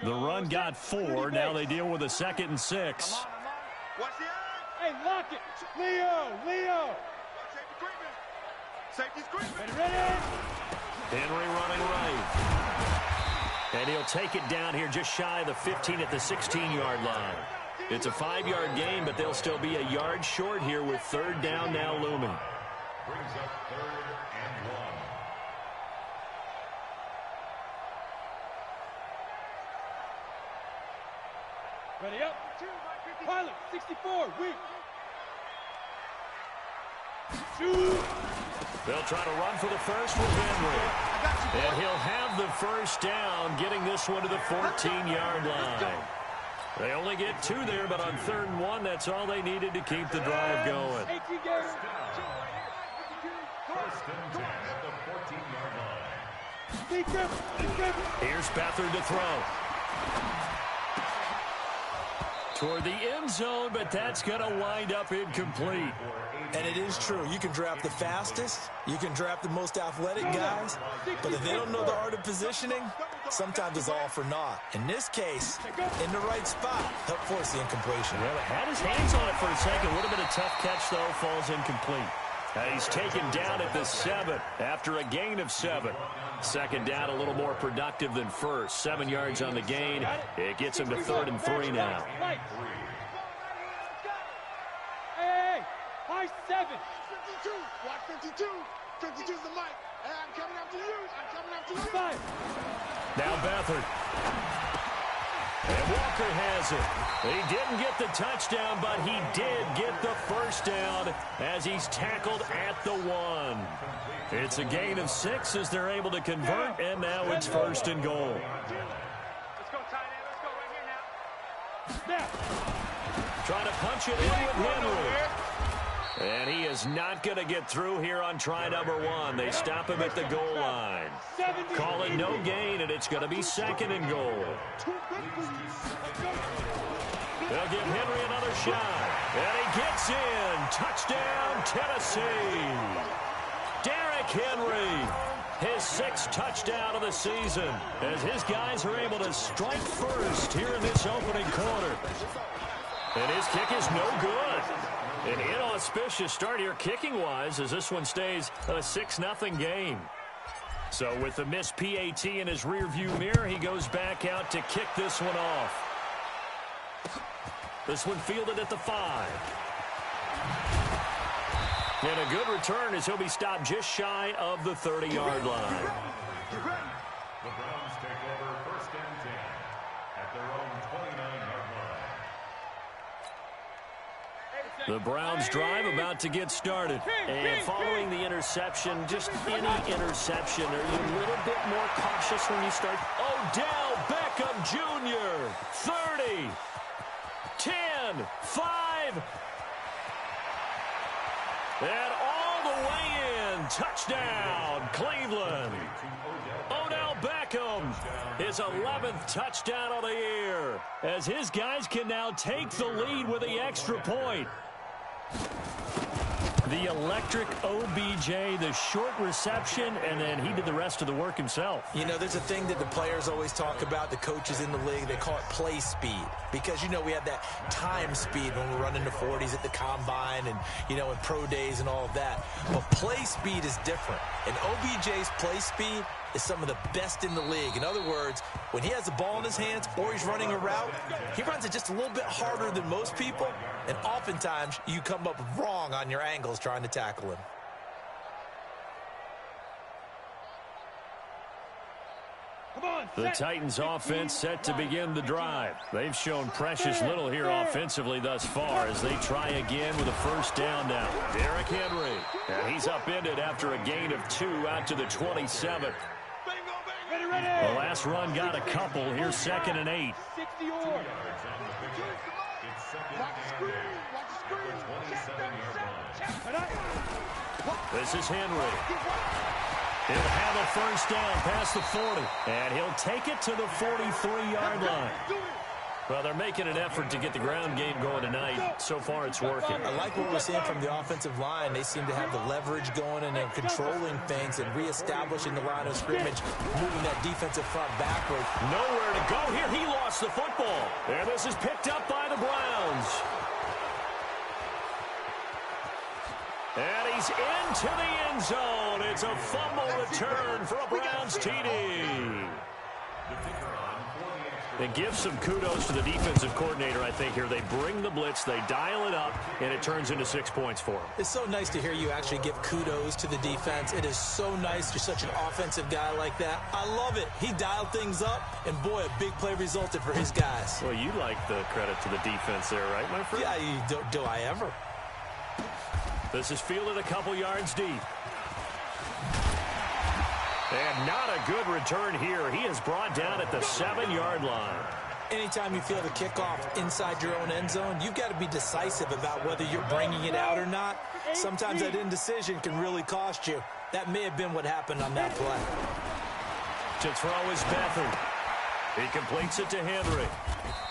The run got 4. Now they deal with a 2nd and 6. Hey, lock it. Leo. Safety screen. Ready. Henry running right. And he'll take it down here just shy of the 15 at the 16-yard line. It's a 5-yard gain, but they'll still be a yard short here with 3rd down now looming. Brings up 3rd and 1. Ready up. Pilot, 64, weak. Shoot. They'll try to run for the first with Henry. And he'll have the first down, getting this one to the 14-yard line. They only get 2 there, but on 3rd and 1, that's all they needed to keep the drive going. First and 10 at the 14-yard line. Here's Beathard to throw. Toward the end zone, but that's going to wind up incomplete. And it is true. You can draft the fastest. You can draft the most athletic guys. But if they don't know the art of positioning, sometimes it's all for naught. In this case, in the right spot, helped force the incompletion. Well, had his hands on it for a second. Would have been a tough catch, though. Falls incomplete. He's taken down at the 7 after a gain of 7. 2nd down, a little more productive than first. 7 yards on the gain. It gets him to 3rd and 3 now. Hey, high 7. 52, watch 52. 52's the mic. Hey, I'm coming after you. Five. Now Beathard. And Walker has it. He didn't get the touchdown, but he did get the first down as he's tackled at the 1. It's a gain of 6 as they're able to convert, and now it's 1st and goal. Let's go, tight end. Let's go right here now. Trying to punch it in with Henry. And he is not going to get through here on try number 1. They stop him at the goal line. Call it no gain, and it's going to be 2nd and goal. They'll give Henry another shot. And he gets in. Touchdown, Tennessee. Derrick Henry, his 6th touchdown of the season, as his guys are able to strike first here in this opening quarter. And his kick is no good. An inauspicious start here kicking-wise as this one stays a 6-0 game. So with the missed PAT in his rearview mirror, he goes back out to kick this one off. This one fielded at the 5. And a good return as he'll be stopped just shy of the 30-yard line. The Browns take over 1st and 10 at their own 29-yard line. The Browns drive about to get started. And following the interception, just any interception, are you a little bit more cautious when you start? Odell Beckham Jr., 30, 10, 5, and all the way in. Touchdown, Cleveland. Odell Beckham, his 11th touchdown of the year, as his guys can now take the lead with the extra point. The electric OBJ, the short reception, and then he did the rest of the work himself. You know, there's a thing that the players always talk about, the coaches in the league, they call it play speed. Because, you know, we have that time speed when we're running the 40s at the combine and, you know, in pro days and all of that. But play speed is different. And OBJ's play speed is some of the best in the league. In other words, when he has the ball in his hands or he's running a route, he runs it just a little bit harder than most people. And oftentimes, you come up wrong on your angles trying to tackle him. The Titans offense set to begin the drive. They've shown precious little here offensively thus far as they try again with a first down now. Derrick Henry. And he's upended after a gain of 2 out to the 27. The last run got a couple. Here's 2nd and 8. This is Henry. He'll have a first down past the 40. And he'll take it to the 43-yard line. Well, they're making an effort to get the ground game going tonight. So far, it's working. I like what we're seeing from the offensive line. They seem to have the leverage going, and they're controlling things and reestablishing the line of scrimmage, moving that defensive front backward. Nowhere to go here. He lost the football. And this is picked up by the Browns. And he's into the end zone. It's a fumble return for a Browns TD. And give some kudos to the defensive coordinator, I think, here. They bring the blitz, they dial it up, and it turns into 6 points for them. It's so nice to hear you actually give kudos to the defense. It is so nice. You're such an offensive guy like that. I love it. He dialed things up, and, boy, a big play resulted for his guys. Well, you like the credit to the defense there, right, my friend? Yeah, do I ever? This is fielded a couple yards deep. And not a good return here. He is brought down at the 7-yard line. Anytime you feel the kickoff inside your own end zone, you've got to be decisive about whether you're bringing it out or not. Sometimes that indecision can really cost you. That may have been what happened on that play. To throw is Beathard. He completes it to Henry.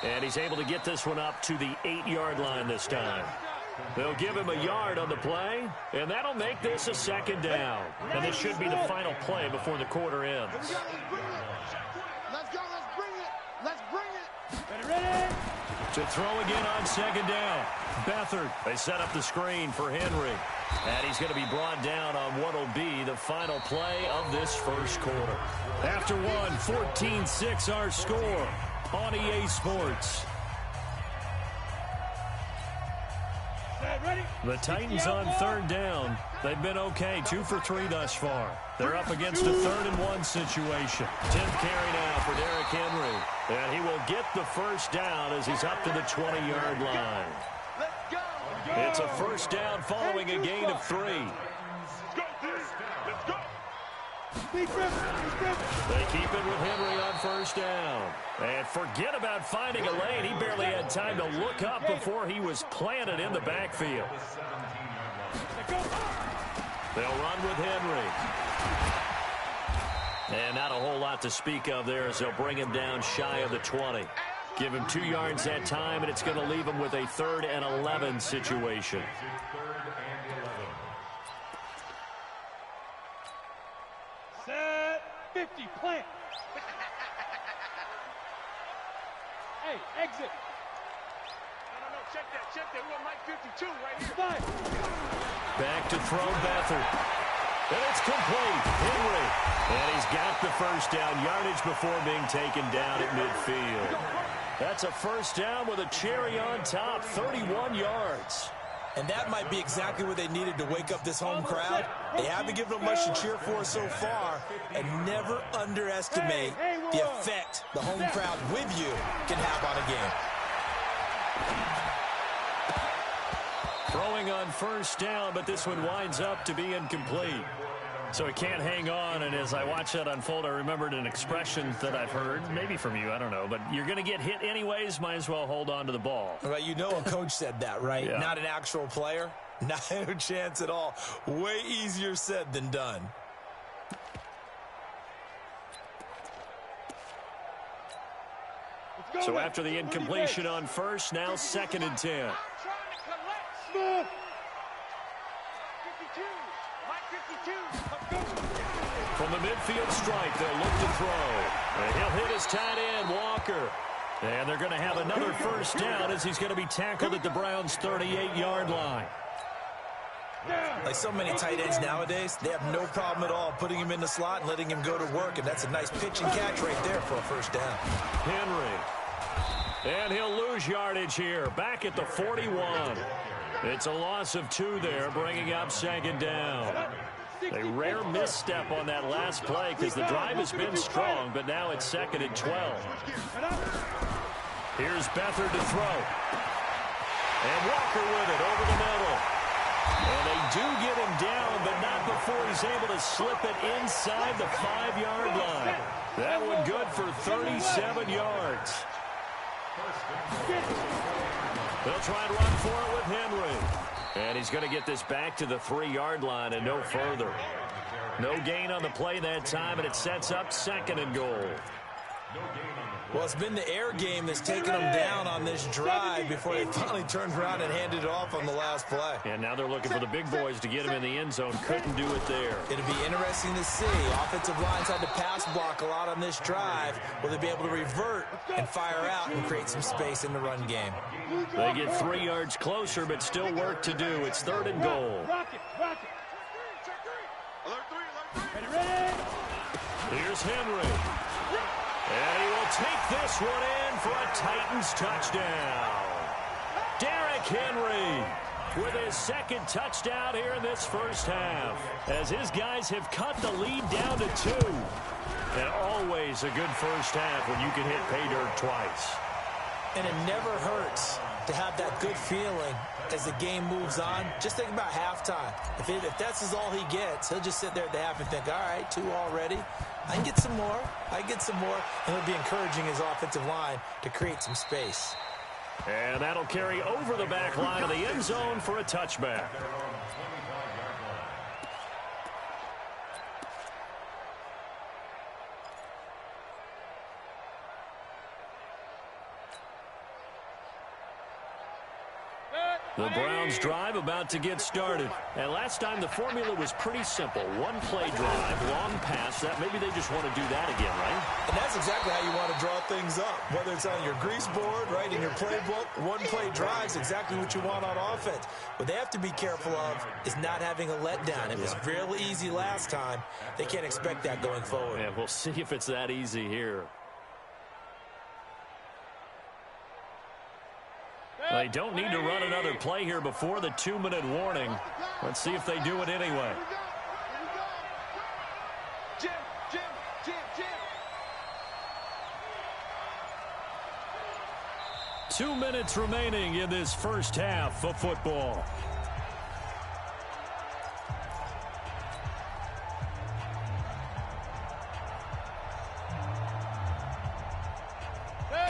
And he's able to get this one up to the 8-yard line this time. They'll give him a yard on the play, and that'll make this a 2nd down. And this should be the final play before the quarter ends. Let's go, let's bring it. Let's bring it. Ready? To throw again on 2nd down. Beathard. They set up the screen for Henry. And he's going to be brought down on what will be the final play of this first quarter. After one, 14-6 our score on EA Sports. The Titans on 3rd down. They've been okay, 2 for 3 thus far. They're up against a 3rd-and-1 situation. 10th carry now for Derrick Henry. And he will get the first down as he's up to the 20-yard line. It's a first down following a gain of 3. They keep it with Henry on first down. And forget about finding a lane. He barely had time to look up before he was planted in the backfield. They'll run with Henry. And not a whole lot to speak of there as they'll bring him down shy of the 20. Give him 2 yards that time, and it's going to leave him with a 3rd and 11 situation. Set 50, plant. Hey, exit. No, check that. We want Mike 52 right here. Back to throw Beathard. And it's complete. Henry. And he's got the first down yardage before being taken down at midfield. That's a first down with a cherry on top, 31 yards. And that might be exactly what they needed to wake up this home crowd. They haven't given them much to cheer for so far. And never underestimate the effect the home crowd with you can have on a game. Throwing on first down, but this one winds up to be incomplete. So he can't hang on, and as I watch that unfold, I remembered an expression that I've heard, maybe from you, I don't know, but you're going to get hit anyways, might as well hold on to the ball. Well, you know a coach said that, right? Yeah. Not an actual player. Not a chance at all. Way easier said than done. So after the incompletion on first, now 2nd and 10. From the midfield stripe, they'll look to throw. And he'll hit his tight end, Walker. And they're going to have another first down as he's going to be tackled at the Browns' 38-yard line. Like so many tight ends nowadays, they have no problem at all putting him in the slot and letting him go to work. And that's a nice pitch and catch right there for a first down. Henry. And he'll lose yardage here. Back at the 41. It's a loss of 2 there, bringing up 2nd down. A rare misstep on that last play because the drive has been strong, but now it's 2nd and 12. Here's Beathard to throw. And Walker with it over the middle. And they do get him down, but not before he's able to slip it inside the 5-yard line. That one good for 37 yards. They'll try and run for it with Henry. And he's going to get this back to the 3-yard line and no further. No gain on the play that time, and it sets up 2nd and goal. No gain on the play. Well, it's been the air game that's taken them down on this drive before they finally turned around and handed it off on the last play. And now they're looking for the big boys to get him in the end zone. Couldn't do it there. It'll be interesting to see. Offensive lines had to pass block a lot on this drive. Will they be able to revert and fire out and create some space in the run game? They get 3 yards closer, but still work to do. It's 3rd and goal. Here's Henry. And he will take this one in for a Titans touchdown. Derrick Henry with his 2nd touchdown here in this first half, as his guys have cut the lead down to 2. And always a good first half when you can hit pay dirt twice. And it never hurts to have that good feeling as the game moves on. Just think about halftime. If that's all he gets, he'll just sit there at the half and think, all right, 2 already. I can get some more. And it'll be encouraging his offensive line to create some space. And that'll carry over the back line of the end zone for a touchback. The Browns drive about to get started. And last time the formula was pretty simple. 1 play drive, long pass. That maybe they just want to do that again, right? And that's exactly how you want to draw things up. Whether it's on your grease board, right, in your playbook, 1 play drive's exactly what you want on offense. What they have to be careful of is not having a letdown. It was real easy last time. They can't expect that going forward. And we'll see if it's that easy here. They don't need to run another play here before the 2-minute warning. Let's see if they do it anyway. Jim. 2 minutes remaining in this first half of football.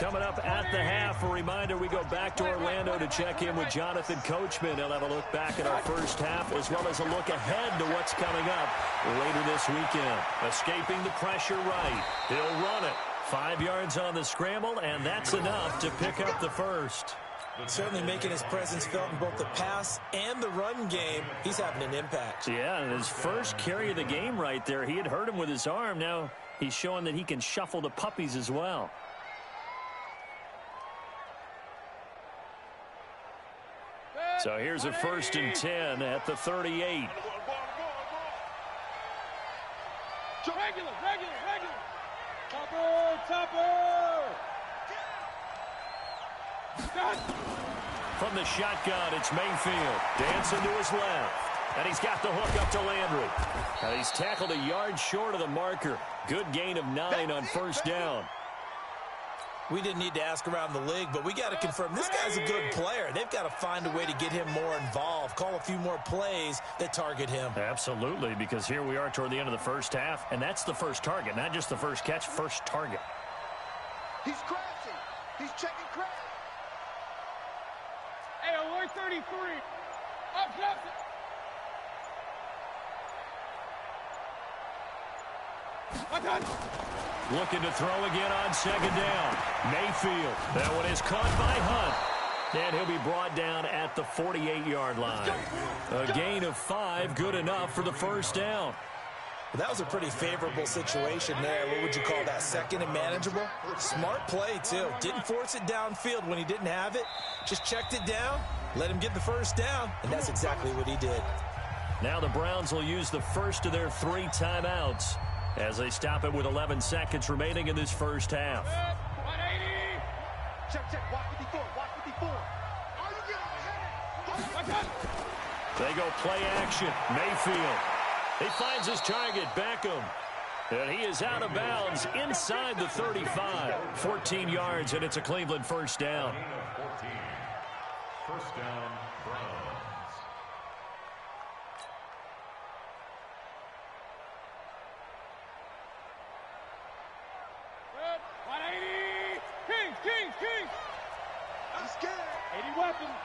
Coming up at the half, a reminder, we go back to Orlando to check in with Jonathan Coachman. He'll have a look back at our first half as well as a look ahead to what's coming up later this weekend. Escaping the pressure right. He'll run it. 5 yards on the scramble, and that's enough to pick up the first. Certainly making his presence felt in both the pass and the run game. He's having an impact. Yeah, and his first carry of the game right there, he had hurt him with his arm. Now he's showing that he can shuffle the puppies as well. So here's a 1st and 10 at the 38. Regular. Topper. From the shotgun, it's Mayfield. Dancing to his left. And he's got the hook up to Landry. And he's tackled a yard short of the marker. Good gain of 9 on 1st down. We didn't need to ask around the league, but we got to confirm this guy's a good player. They've got to find a way to get him more involved, call a few more plays that target him. Absolutely, because here we are toward the end of the first half, and that's the first target, not just the first catch, first target. He's crashing. He's checking crash. Hey, alert 33. Up. Looking to throw again on 2nd down. Mayfield. That one is caught by Hunt. And he'll be brought down at the 48-yard line. A gain of 5, good enough for the 1st down. Well, that was a pretty favorable situation there. What would you call that? 2nd and manageable? Smart play, too. Didn't force it downfield when he didn't have it. Just checked it down, let him get the 1st down, and that's exactly what he did. Now the Browns will use the first of their 3 timeouts as they stop it with 11 seconds remaining in this first half. 180. Check. Watch 54. Are you getting ahead? They go play action. Mayfield. He finds his target, Beckham. And he is out of bounds inside the 35. 14 yards, and it's a Cleveland 1st down. 14. 1st down, Browns. Kings. I'm scared. 80 weapons.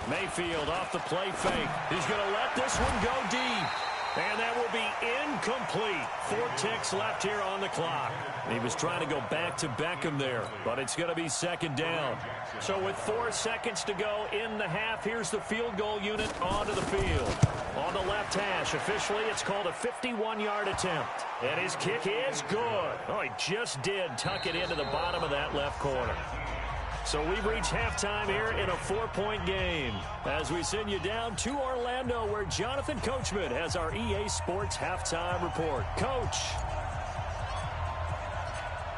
Mayfield off the play fake. He's going to let this one go deep. And that will be incomplete. 4 ticks left here on the clock. He was trying to go back to Beckham there, but it's going to be second down. So with 4 seconds to go in the half, here's the field goal unit onto the field. On the left hash, officially it's called a 51-yard attempt. And his kick is good. Oh, he just did tuck it into the bottom of that left corner. So we've reached halftime here in a 4-point game as we send you down to Orlando where Jonathan Coachman has our EA Sports halftime report. Coach.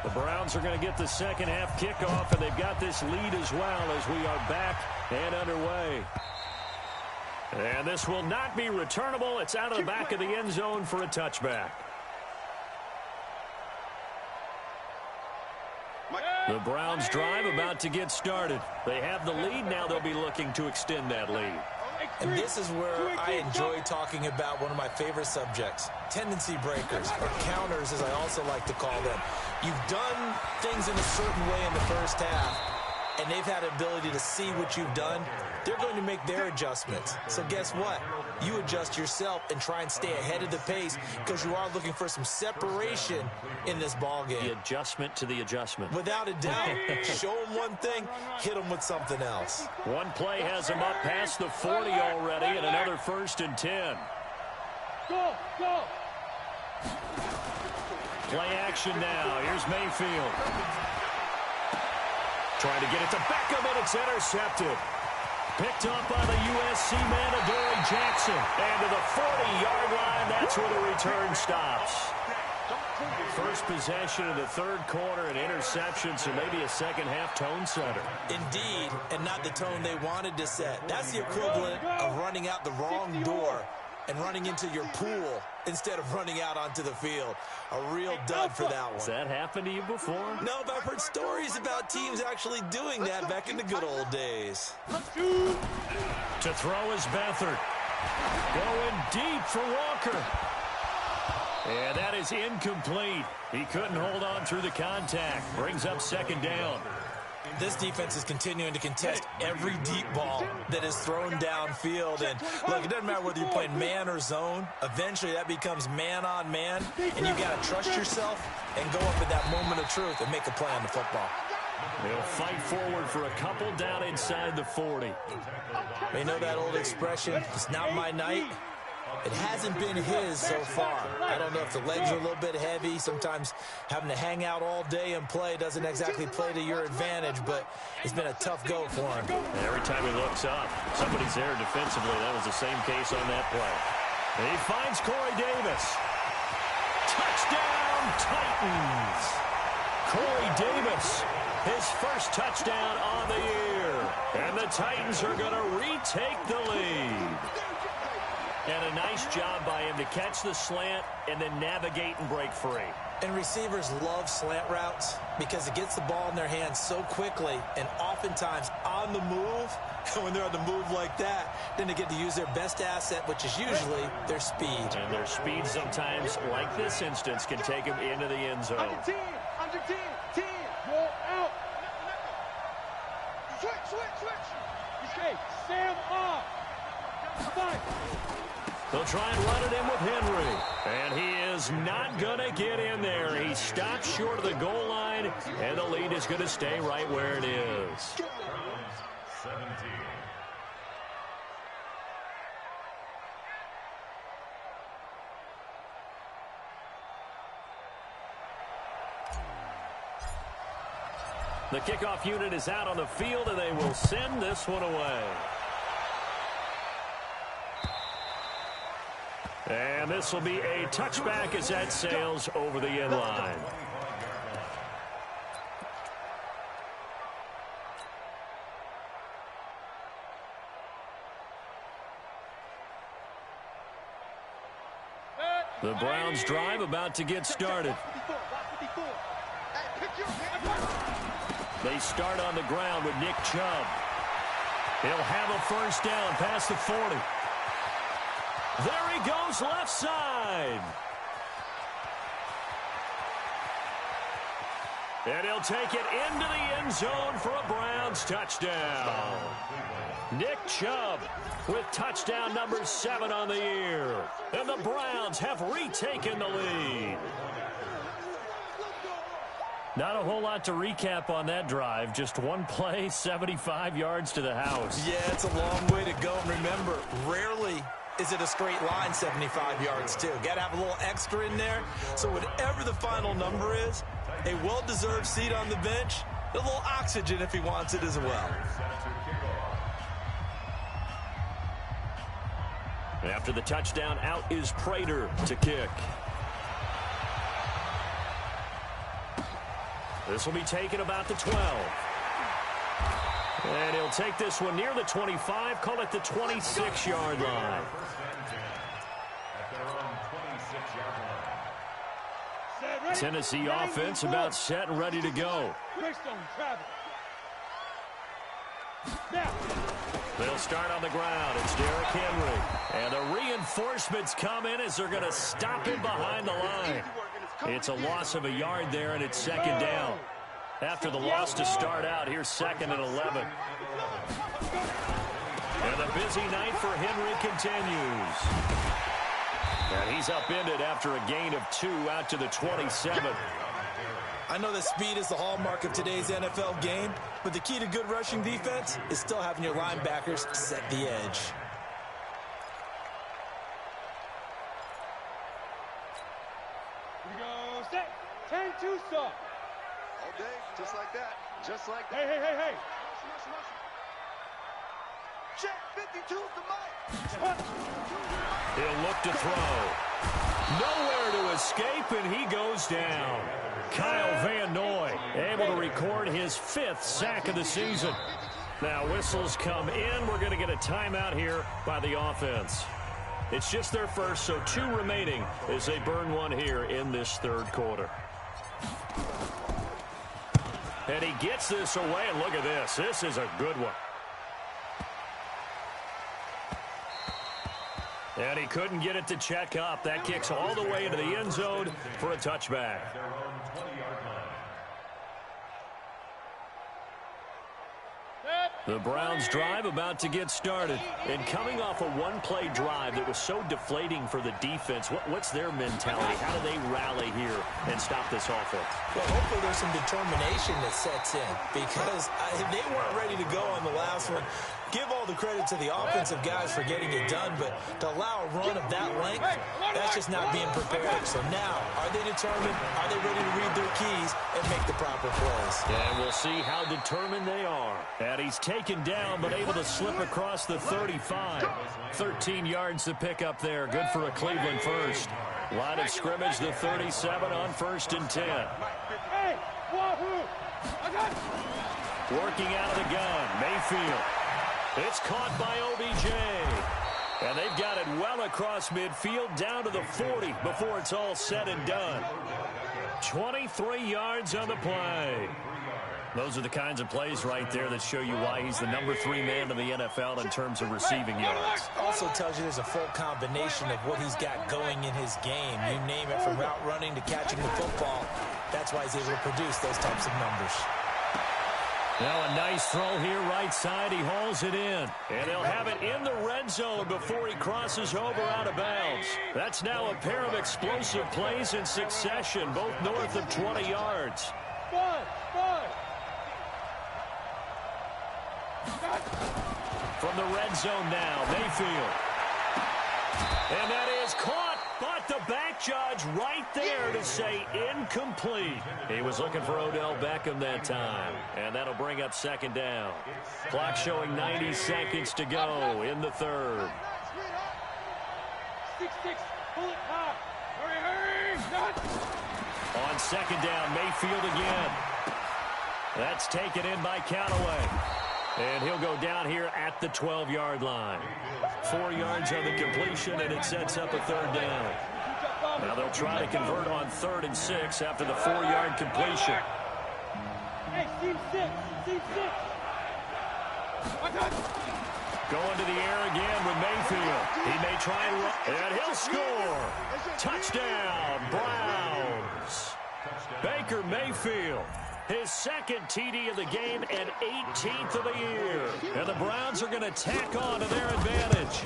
The Browns are going to get the second half kickoff, and they've got this lead as well as we are back and underway. And this will not be returnable. It's out of the back of the end zone for a touchback. The Browns drive about to get started. They have the lead. Now they'll be looking to extend that lead. And this is where I enjoy talking about one of my favorite subjects, tendency breakers, or counters as I also like to call them. You've done things in a certain way in the first half, and they've had the ability to see what you've done. They're going to make their adjustments. So guess what? You adjust yourself and try and stay ahead of the pace because you are looking for some separation in this ball game. The adjustment to the adjustment. Without a doubt. Show them one thing, hit them with something else. One play has him up past the 40 already, and another 1st and 10. Go, go. Play action now. Here's Mayfield. Trying to get it to Beckham, and it's intercepted. Picked up by the USC man, Adoree Jackson. And to the 40-yard line, that's where the return stops. First possession of the third quarter, an interception, so maybe a second-half tone setter. Indeed, and not the tone they wanted to set. That's the equivalent of running out the wrong door and running into your pool instead of running out onto the field. A real dud for that one. Has that happened to you before? No, but I've heard stories about teams actually doing that back in the good old days. To throw is Beathard. Going deep for Walker. And that is incomplete. He couldn't hold on through the contact. Brings up second down. This defense is continuing to contest every deep ball that is thrown downfield. And look, it doesn't matter whether you're playing man or zone. Eventually, that becomes man on man. And you got to trust yourself and go up at that moment of truth and make a play on the football. They'll fight forward for a couple down inside the 40. You know that old expression, it's not my night? It hasn't been his so far. I don't know if the legs are a little bit heavy. Sometimes having to hang out all day and play doesn't exactly play to your advantage, but it's been a tough go for him. And every time he looks up, somebody's there defensively. That was the same case on that play. And he finds Corey Davis. Touchdown, Titans! Corey Davis, his first touchdown on the year. And the Titans are going to retake the lead. And a nice job by him to catch the slant and then navigate and break free. And receivers love slant routes because it gets the ball in their hands so quickly and oftentimes on the move. And when they're on the move like that, then they get to use their best asset, which is usually their speed. And their speed sometimes, like this instance, can take them into the end zone. Under 10, 10, go out. Switch. Okay, Sam off. Fight. They'll try and run it in with Henry. And he is not going to get in there. He stops short of the goal line, and the lead is going to stay right where it is. 17. The kickoff unit is out on the field, and they will send this one away. And this will be a touchback as that sails over the end line. The Browns drive about to get started. They start on the ground with Nick Chubb. He'll have a first down past the 40. There he goes left side. And he'll take it into the end zone for a Browns touchdown. Nick Chubb with touchdown number 7 on the year. And the Browns have retaken the lead. Not a whole lot to recap on that drive. Just one play, 75 yards to the house. Yeah, it's a long way to go. And remember, rarely is it a straight line 75 yards, too. Got to have a little extra in there. So whatever the final number is, a well-deserved seat on the bench, a little oxygen if he wants it as well. After the touchdown, out is Prater to kick. This will be taken about the 12. And he'll take this one near the 25, call it the 26-yard line. Tennessee offense about set and ready to go. They'll start on the ground. It's Derrick Henry. And the reinforcements come in as they're going to stop him behind the line. It's a loss of a yard there, and it's second down. After the loss to start out, here's 2nd and 11. And the busy night for Henry continues. And he's upended after a gain of 2 out to the 27. I know that speed is the hallmark of today's NFL game, but the key to good rushing defense is still having your linebackers set the edge. Here we go, set, 10-2 stop. All day, just like that. Just like that. Hey. Check, 52's the mic. He'll look to throw. Nowhere to escape, and he goes down. Kyle Van Noy able to record his 5th sack of the season. Now whistles come in. We're going to get a timeout here by the offense. It's just their first, so 2 remaining as they burn one here in this 3rd quarter. And he gets this away, and look at this. This is a good one. And he couldn't get it to check up. That kicks all the way into the end zone for a touchback. The Browns drive about to get started. And coming off a one-play drive that was so deflating for the defense, what's their mentality? How do they rally here and stop this offense? Well, hopefully there's some determination that sets in, because they weren't ready to go on the last one. Give all the credit to the offensive guys for getting it done, but to allow a run of that length, that's just not being prepared. So now, are they determined? Are they ready to read their keys and make the proper plays? And we'll see how determined they are. And he's taken down, but able to slip across the 35. 13 yards to pick up there. Good for a Cleveland first. Line of scrimmage, the 37 on 1st and 10. Hey, wahoo! I got it. Working out of the gun, Mayfield. It's caught by OBJ. And they've got it well across midfield down to the 40 before it's all said and done. 23 yards on the play. Those are the kinds of plays right there that show you why he's the number 3 man in the NFL in terms of receiving yards. Also tells you there's a full combination of what he's got going in his game. You name it, from route running to catching the football. That's why he's able to produce those types of numbers. Now a nice throw here right side. He hauls it in. And they'll have it in the red zone before he crosses over out of bounds. That's now a pair of explosive plays in succession, both north of 20 yards. From the red zone now, Mayfield. And that is caught, but the back judge right there to say incomplete. He was looking for Odell Beckham that time, and that'll bring up 2nd down. Clock showing 90 seconds to go in the 3rd. 6-6, pull it high. Hurry, On 2nd down, Mayfield again. That's taken in by Callaway. And he'll go down here at the 12-yard line. 4 yards on the completion, and it sets up a 3rd down. Now they'll try to convert on 3rd and 6 after the 4-yard completion. Hey, team 6. Going to the air again with Mayfield. He may try and run, and he'll score. Touchdown, Browns. Baker Mayfield His second TD of the game and 18th of the year. And the Browns are going to tack on to their advantage.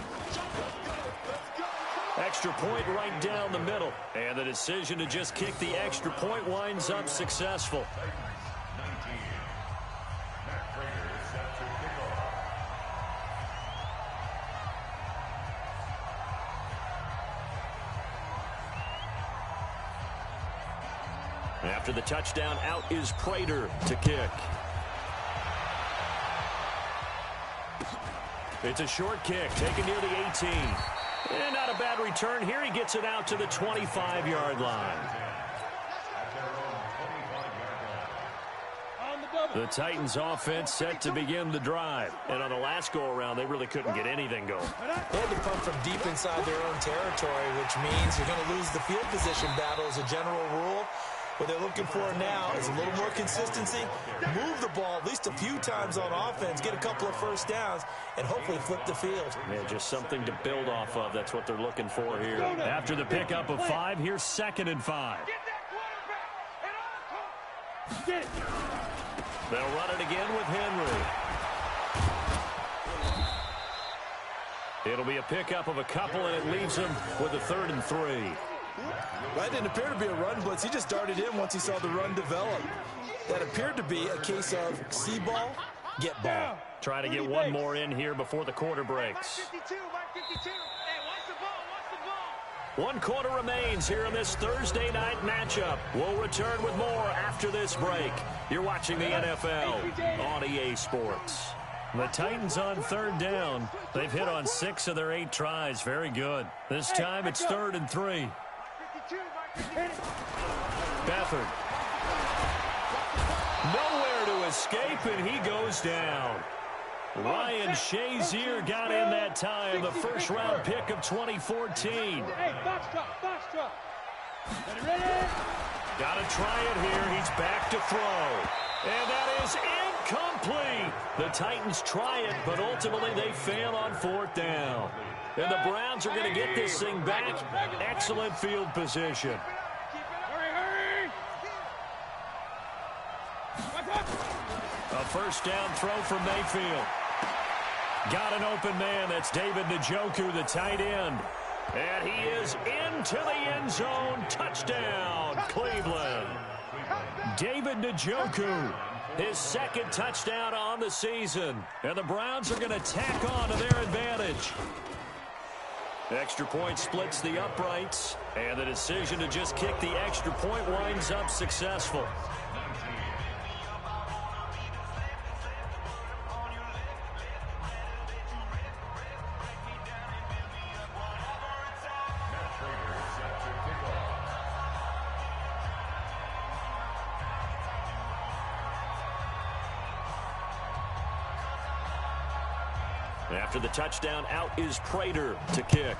Extra point right down the middle. And the decision to just kick the extra point winds up successful. After the touchdown, out is Prater to kick. It's a short kick, taken near the 18. And not a bad return here. He gets it out to the 25-yard line. The Titans offense set to begin the drive. And on the last go-around, they really couldn't get anything going. They had to pump from deep inside their own territory, which means you're going to lose the field position battle as a general rule. What they're looking for now is a little more consistency, move the ball at least a few times on offense, get a couple of first downs, and hopefully flip the field. Yeah, just something to build off of. That's what they're looking for here. After the pickup of 5, here's 2nd and 5. They'll run it again with Henry. It'll be a pickup of a couple, and it leaves them with a 3rd and 3. That didn't appear to be a run blitz. He just darted in once he saw the run develop. That appeared to be a case of see ball, get ball. Try to get one more in here before the quarter breaks. 52, Mark 52. Hey, watch the ball, watch the ball. 1 quarter remains here in this Thursday night matchup. We'll return with more after this break. You're watching the NFL on EA Sports. The Titans on 3rd down. They've hit on 6 of their 8 tries. Very good. This time it's 3rd and 3. Beathard. Nowhere to escape, and he goes down. Ryan Shazier got in that time, the first-round pick of 2014. Hey, box truck. Ready? Got to try it here. He's back to throw. And that is incomplete. The Titans try it, but ultimately they fail on 4th down. And the Browns are going to get this thing back. Excellent field position. Hurry. A first down throw from Mayfield. Got an open man. That's David Njoku, the tight end. And he is into the end zone. Touchdown, Cleveland. David Njoku, his 2nd touchdown on the season. And the Browns are going to tack on to their advantage. Extra point splits the uprights, and the decision to just kick the extra point winds up successful. After the touchdown, out is Prater to kick.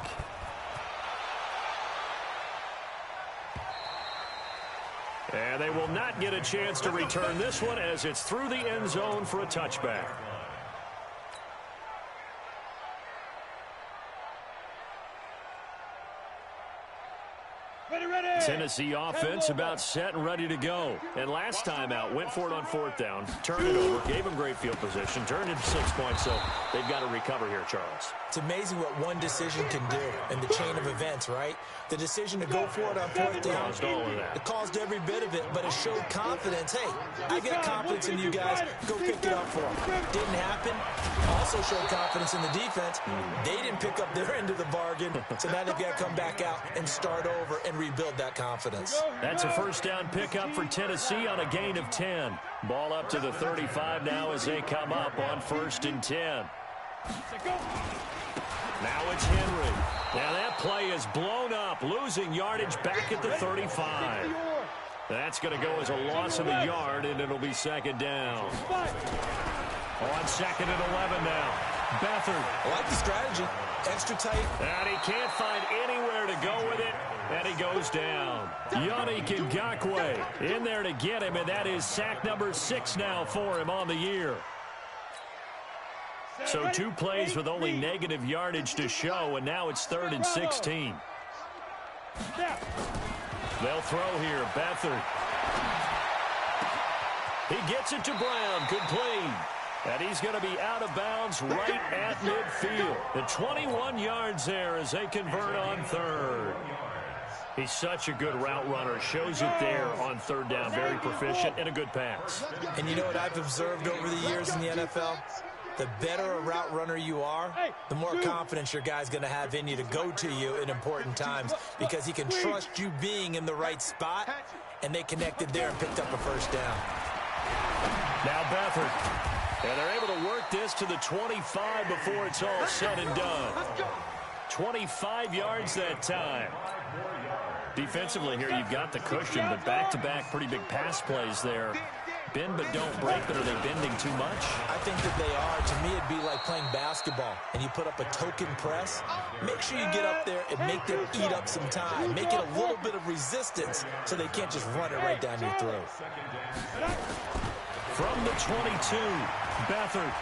And they will not get a chance to return this one as it's through the end zone for a touchback. Tennessee offense about set and ready to go. And last time out, went for it on 4th down, turned it over, gave them great field position, turned it to 6 points, so they've got to recover here, Charles. It's amazing what one decision can do in the chain of events, right? The decision to go for it on 4th down, Caused all of that. it caused every bit of it, but it showed confidence. Hey, I got confidence in you guys. Go pick it up for them. Didn't happen. Also showed confidence in the defense. They didn't pick up their end of the bargain, so now they've got to come back out and start over and rebuild that confidence. That's a first down pickup for Tennessee on a gain of 10. Ball up to the 35 now as they come up on 1st and 10. Now it's Henry. Now that play is blown up, losing yardage back at the 35. That's going to go as a loss of a yard, and it'll be 2nd down. On 2nd and 11 now. Beathard. I like the strategy. Extra tight. And he can't find anywhere to go with it, and he goes down. Yannick Ngakoue in there to get him, and that is sack number 6 now for him on the year. So 2 plays with only negative yardage to show, and now it's 3rd and 16. They'll throw here. Beathard. He gets it to Brown, complete. And he's going to be out of bounds right at midfield. The 21 yards there as they convert on third. He's such a good route runner. Shows it there on third down. Very proficient and a good pass. And you know what I've observed over the years in the NFL? The better a route runner you are, the more confidence your guy's going to have in you to go to you in important times because he can trust you being in the right spot, and they connected there and picked up a first down. Now Beathard. And they're able to work this to the 25 before it's all said and done. 25 yards that time. Defensively here, you've got the cushion, but back-to-back pretty big pass plays there. Bend but don't break, but are they bending too much? I think that they are. To me, it'd be like playing basketball, and you put up a token press. Make sure you get up there and make them eat up some time. Make it a little bit of resistance so they can't just run it right down your throat. From the 22, Beathard.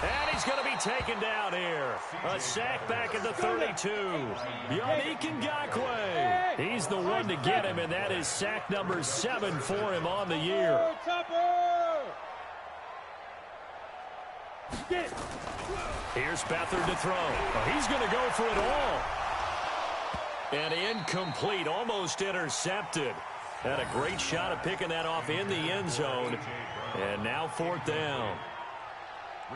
And he's going to be taken down here. A sack back at the 32. Yannick Ngakoue. He's the one to get him, and that is sack number 7 for him on the year. Here's Beathard to throw. Oh, he's going to go for it all. And incomplete, almost intercepted. Had a great shot at picking that off in the end zone. And now fourth down.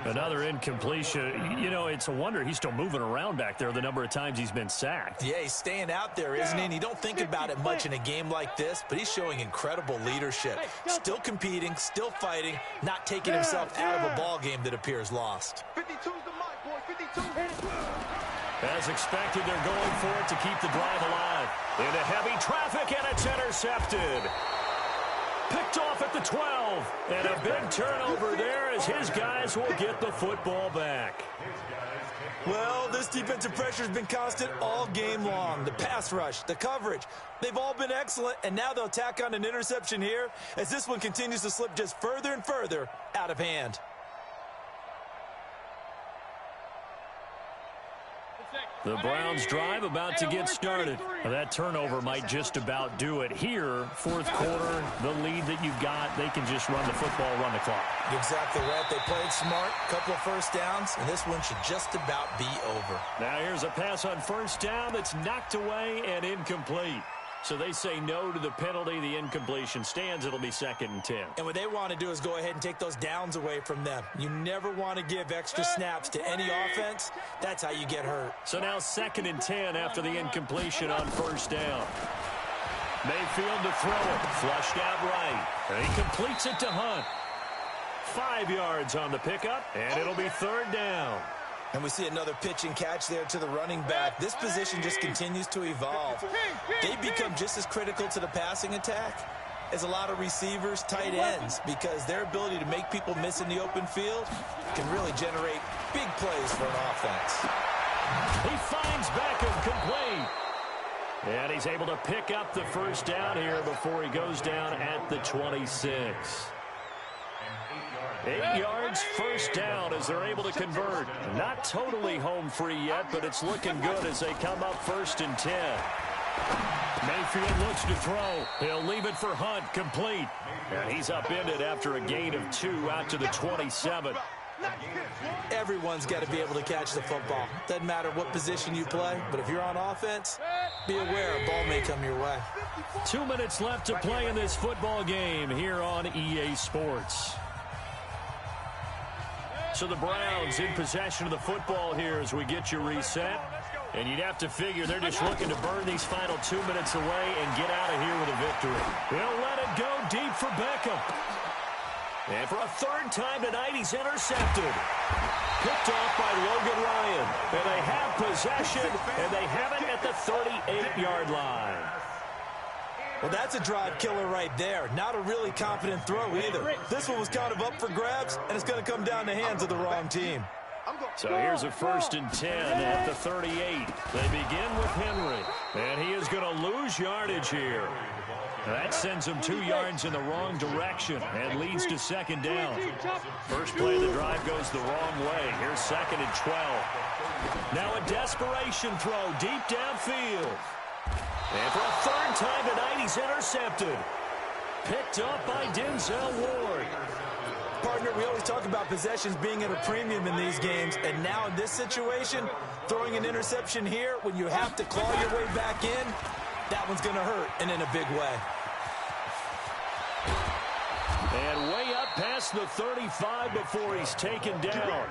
Another incompletion. You know, it's a wonder he's still moving around back there the number of times he's been sacked. Yeah, he's staying out there, isn't he? And you don't think about it much in a game like this, but he's showing incredible leadership. Still competing, still fighting, not taking himself out of a ball game that appears lost. 52's the mic, boy. 52. As expected, they're going for it to keep the drive alive. Into heavy traffic, and it's intercepted. Picked off at the 12. And a big turnover there as his guys will get the football back. Well, this defensive pressure has been constant all game long. The pass rush, the coverage, they've all been excellent, and now they'll tack on an interception here as this one continues to slip just further and further out of hand. The Browns drive about to get started. That turnover might just about do it here. Fourth quarter, the lead that you've got, they can just run the football, run the clock. Exactly right. They played smart, couple of first downs, and this one should just about be over. Now here's a pass on first down that's knocked away and incomplete. So they say no to the penalty. The incompletion stands. It'll be 2nd and 10. And what they want to do is go ahead and take those downs away from them. You never want to give extra snaps to any offense. That's how you get hurt. So now 2nd and 10 after the incompletion on first down. Mayfield to throw it. Flushed out right. And he completes it to Hunt. 5 yards on the pickup, and it'll be 3rd down. And we see another pitch and catch there to the running back. This position just continues to evolve. They become just as critical to the passing attack as a lot of receivers, tight ends, because their ability to make people miss in the open field can really generate big plays for an offense. He finds Beckham complete. And he's able to pick up the first down here before he goes down at the 26. 8 yards, first down as they're able to convert. Not totally home free yet, but it's looking good as they come up 1st and 10. Mayfield looks to throw. He'll leave it for Hunt, complete. And he's upended after a gain of 2 out to the 27. Everyone's got to be able to catch the football. Doesn't matter what position you play, but if you're on offense, be aware a ball may come your way. 2 minutes left to play in this football game here on EA Sports. So the Browns in possession of the football here as we get you reset. And you'd have to figure they're just looking to burn these final 2 minutes away and get out of here with a victory. They'll let it go deep for Beckham. And for a 3rd time tonight, he's intercepted. Picked off by Logan Ryan. And they have possession, and they have it at the 38-yard line. Well, that's a drive killer right there. Not a really confident throw either. This one was kind of up for grabs, and it's going to come down the hands of the wrong team. So here's a 1st and 10 at the 38. They begin with Henry, and he is going to lose yardage here. That sends him 2 yards in the wrong direction and leads to 2nd down. First play of the drive goes the wrong way. Here's 2nd and 12. Now a desperation throw deep downfield. And for a 3rd time tonight, he's intercepted. picked up by Denzel Ward. Partner, we always talk about possessions being at a premium in these games, and now in this situation, throwing an interception here when you have to claw your way back in, that one's going to hurt, and in a big way. And way up past the 35 before he's taken down.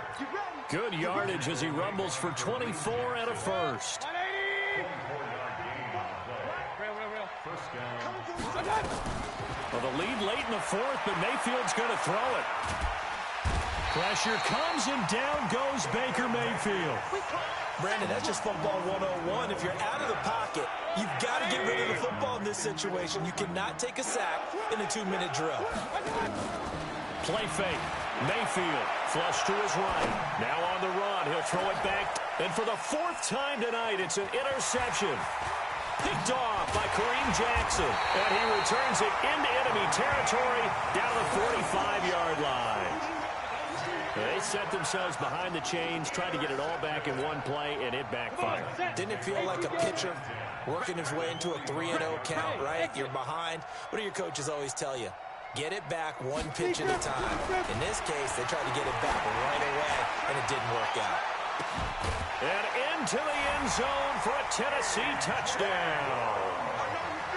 Good yardage as he rumbles for 24 and a first. Well, the lead late in the fourth, but Mayfield's going to throw it. Pressure comes, and down goes Baker Mayfield. Brandon, that's just football 101. If you're out of the pocket, you've got to get rid of the football in this situation. You cannot take a sack in a 2-minute drill. Play fake. Mayfield flush to his right. Now on the run. He'll throw it back. And for the fourth time tonight, it's an interception. Picked off by Kareem Jackson. And he returns it into enemy territory down the 45-yard line. They set themselves behind the chains, trying to get it all back in one play, and it backfired. Didn't it feel like a pitcher working his way into a 3-0 count, right? You're behind. What do your coaches always tell you? Get it back one pitch at a time. In this case, they tried to get it back right away, and it didn't work out. And into the end zone for a Tennessee touchdown.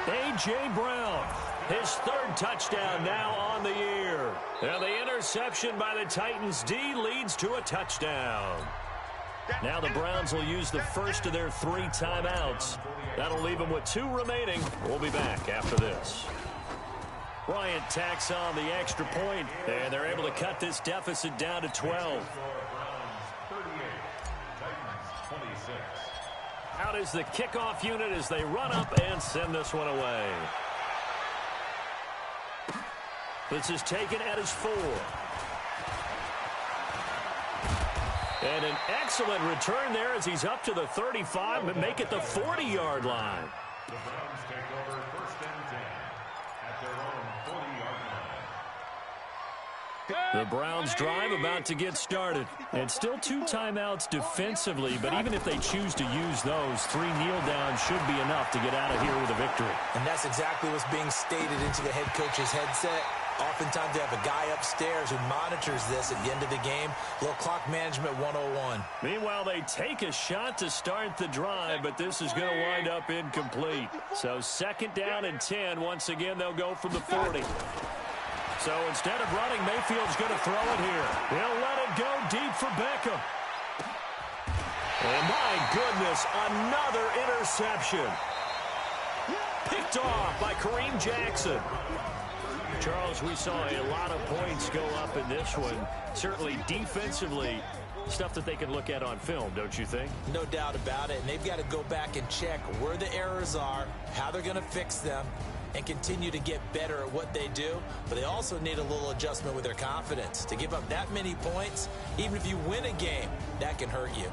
A.J. Brown, his third touchdown now on the year. And the interception by the Titans D leads to a touchdown. Now the Browns will use the first of their 3 timeouts. That'll leave them with 2 remaining. We'll be back after this. Bryant tacks on the extra point, and they're able to cut this deficit down to 12. Out is the kickoff unit as they run up and send this one away. This is taken at his 4. And an excellent return there as he's up to the 35, but make it the 40-yard line. The Browns take over first and 10 at their own 40-yard line. The Browns drive about to get started. And still 2 timeouts defensively, but even if they choose to use those, 3 kneel downs should be enough to get out of here with a victory. And that's exactly what's being stated into the head coach's headset. Oftentimes they have a guy upstairs who monitors this at the end of the game. Little clock management 101. Meanwhile, they take a shot to start the drive, but this is going to wind up incomplete. So 2nd down and 10. Once again, they'll go from the 40. So instead of running, Mayfield's going to throw it here. He'll let it go deep for Beckham. And my goodness, another interception. Picked off by Kareem Jackson. Charles, we saw a lot of points go up in this one. Certainly defensively, stuff that they can look at on film, don't you think? No doubt about it. And they've got to go back and check where the errors are, how they're going to fix them, and continue to get better at what they do. But they also need a little adjustment with their confidence. To give up that many points, even if you win a game, that can hurt you.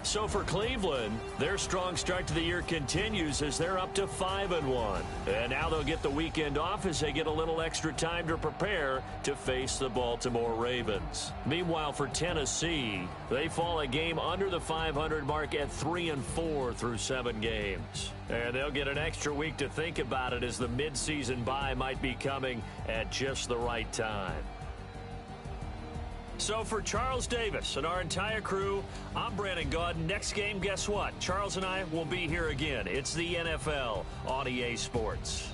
So for Cleveland, their strong start to the year continues as they're up to 5-1. And now they'll get the weekend off as they get a little extra time to prepare to face the Baltimore Ravens. Meanwhile, for Tennessee, they fall a game under the 500 mark at 3-4 through 7 games. And they'll get an extra week to think about it as the midseason bye might be coming at just the right time. So for Charles Davis and our entire crew, I'm Brandon Gaudin. Next game, guess what? Charles and I will be here again. It's the NFL on EA Sports.